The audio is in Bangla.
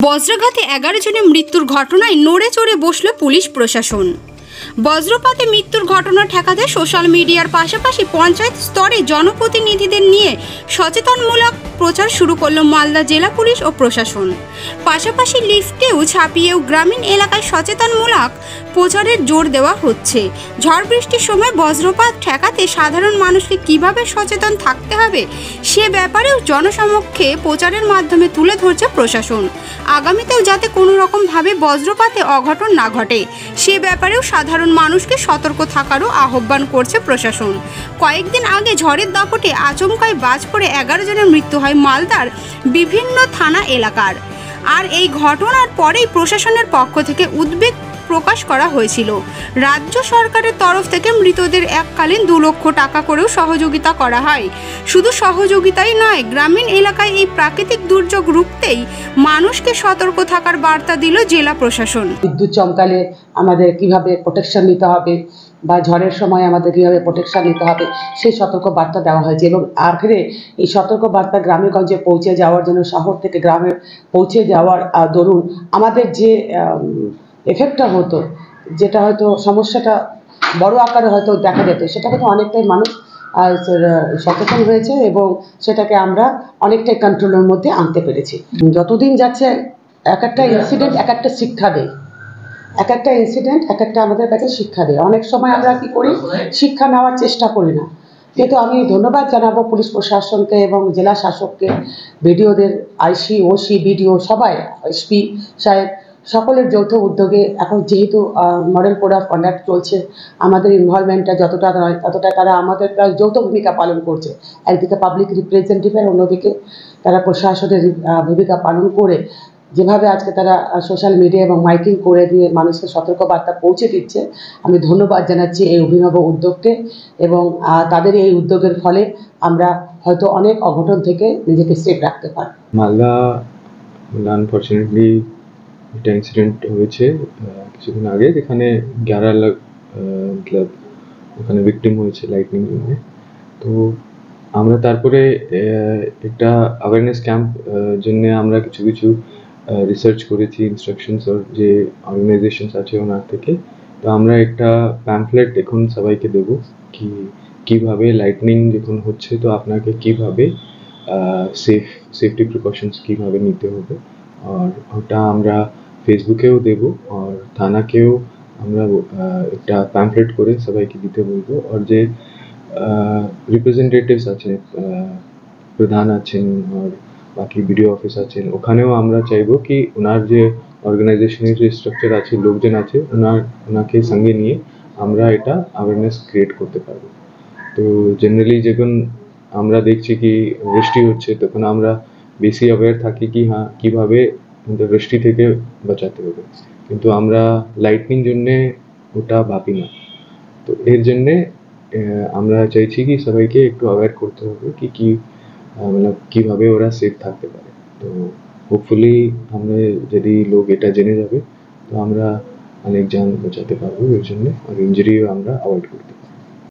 বজ্রাঘাতে 11 জনের মৃত্যুর ঘটনায় নড়ে চড়ে বসল পুলিশ প্রশাসন। বজ্রপাতে মৃত্যুর ঘটনা ঠেকাতে সোশ্যাল মিডিয়ার পাশাপাশি পঞ্চায়েত স্তরে জনপ্রতিনিধিদের নিয়ে সচেতনমূলক প্রচার শুরু করল মালদা জেলা পুলিশ ও প্রশাসন। পাশাপাশি লিফটেও ছাপিয়েও গ্রামীণ এলাকায় সচেতনমূলক প্রচারের জোর দেওয়া হচ্ছে। ঝড় বৃষ্টির সময় বজ্রপাত ঠেকাতে সাধারণ মানুষকে কিভাবে সচেতন থাকতে হবে সে ব্যাপারেও জনসমক্ষে প্রচারের মাধ্যমে তুলে ধরছে প্রশাসন। আগামীতেও যাতে কোনো রকমভাবে বজ্রপাতে অঘটন না ঘটে সে ব্যাপারেও সাধারণ মানুষকে সতর্ক থাকারও আহ্বান করছে প্রশাসন। কয়েকদিন আগে ঝড়ের দাপটে আচমকায় বাজ পড়ে 11 জনের মৃত্যু হয় মালদার বিভিন্ন থানা এলাকার। আর এই ঘটনার পরেই প্রশাসনের পক্ষ থেকে উদ্বেগ প্রকাশ করা হয়েছিল। রাজ্য সরকারের তরফ থেকে মৃতদের এককালীন 2 লক্ষ টাকা করেও সহযোগিতা করা হয়। শুধু সহযোগিতাই নয়, গ্রামীণ এলাকায় এই প্রাকৃতিক দুর্যোগ রুখতেই মানুষকে সতর্ক থাকার বার্তা দিল জেলা প্রশাসন। বিদ্যুৎ চমকালে আমাদের কিভাবে প্রোটেকশন নিতে হবে বা ঝড়ের সময় আমাদের কীভাবে প্রোটেকশন নিতে হবে সেই সতর্ক বার্তা দেওয়া হয়েছে এবং আখেরে এই সতর্ক বার্তা গ্রামে গঞ্জে পৌঁছে যাওয়ার জন্য শহর থেকে গ্রামে পৌঁছে যাওয়ার দরুন আমাদের যে এফেক্টটা হতো, যেটা হয়তো সমস্যাটা বড় আকারে হয়তো দেখা যেত, সেটা কিন্তু অনেকটাই মানুষ সচেতন হয়েছে এবং সেটাকে আমরা অনেকটাই কন্ট্রোলের মধ্যে আনতে পেরেছি। যতদিন যাচ্ছে এক একটা ইনসিডেন্ট এক একটা শিক্ষা দেয়, এক একটা ইনসিডেন্ট এক একটা আমাদের কাছে শিক্ষা দেয়। অনেক সময় আমরা কি করি, শিক্ষা নেওয়ার চেষ্টা করি না। কিন্তু আমি ধন্যবাদ জানাবো পুলিশ প্রশাসনকে এবং জেলা শাসককে, বিডিওদের, আইসি, ওসি, বিডিও সবাই, এসপি সাহেব সকলের যৌথ উদ্যোগে এখন যেহেতু মডেল কোড অফ কন্ডাক্ট চলছে, আমাদের ইনভলভমেন্টটা যতটা নয় ততটা তারা আমাদের যৌথ ভূমিকা পালন করছে। একদিকে পাবলিক রিপ্রেজেন্টেটিভ, অন্যদিকে তারা প্রশাসনের ভূমিকা পালন করে যেভাবে আজকে তারা সোশ্যাল মিডিয়া এবং মাইকিং করে দিয়ে মানুষকে সতর্কবার্তা পৌঁছে দিচ্ছে, আমি ধন্যবাদ জানাচ্ছি এই অভিনব উদ্যোগকে এবং তাদের এই উদ্যোগের ফলে আমরা হয়তো অনেক অঘটন থেকে নিজেকে সেফ রাখতে পারি। মালদা আনফর্চুনেটলি একটা ইনসিডেন্ট হয়েছে কিছুদিন আগে, যেখানে 11 লাখ মতলব ওখানে ভিকটিম হয়েছে লাইটনিং জন্য। তো আমরা তারপরে একটা অ্যাওয়ারনেস ক্যাম্প জন্য আমরা কিছু রিসার্চ করেছি, ইনস্ট্রাকশনস ওর যে অর্গানাইজেশনস আছে ওনার থেকে। তো আমরা একটা প্যাম্পলেট এখন সবাইকে দেব কি কিভাবে লাইটনিং যখন হচ্ছে তো আপনাকে কিভাবে সেফটি প্রিকশনস কিভাবে নিতে হবে। আর ওটা আমরা ফেসবুকেও দেব আর থানাকেও আমরা একটা প্যাম্পলেট করে সবাইকে দিতে বলবো। আর যে রিপ্রেজেন্টেটিভস আছেন, প্রধান আছেন আর বাকি বিডিও অফিস আছেন, ওখানেও আমরা চাইবো কি ওনার যে অর্গানাইজেশনের যে স্ট্রাকচার আছে, লোকজন আছে, ওনাকে সঙ্গে নিয়ে আমরা এটা অ্যাওয়ারনেস ক্রিয়েট করতে পারবো। তো জেনারেলি যখন আমরা দেখছি কি বৃষ্টি হচ্ছে তখন আমরা বেশি অ্যাওয়্যার থাকি কি হ্যাঁ কীভাবে বৃষ্টি থেকে বাঁচাতে হবে, কিন্তু আমরা লাইটনিং জন্যে ওটা ভাবি না। তো এর জন্যে আমরা চাইছি কি সবাইকে একটু অ্যাওয়্যার করতে হবে কি মানে কীভাবে ওরা সেফ থাকতে পারে। তো হোপফুলি আমরা যদি লোক এটা জেনে যাবে তো আমরা অনেক জান বাঁচাতে পারবো এর জন্যে, আর ইঞ্জুরিও আমরা অ্যাভয়েড করতে পারবো।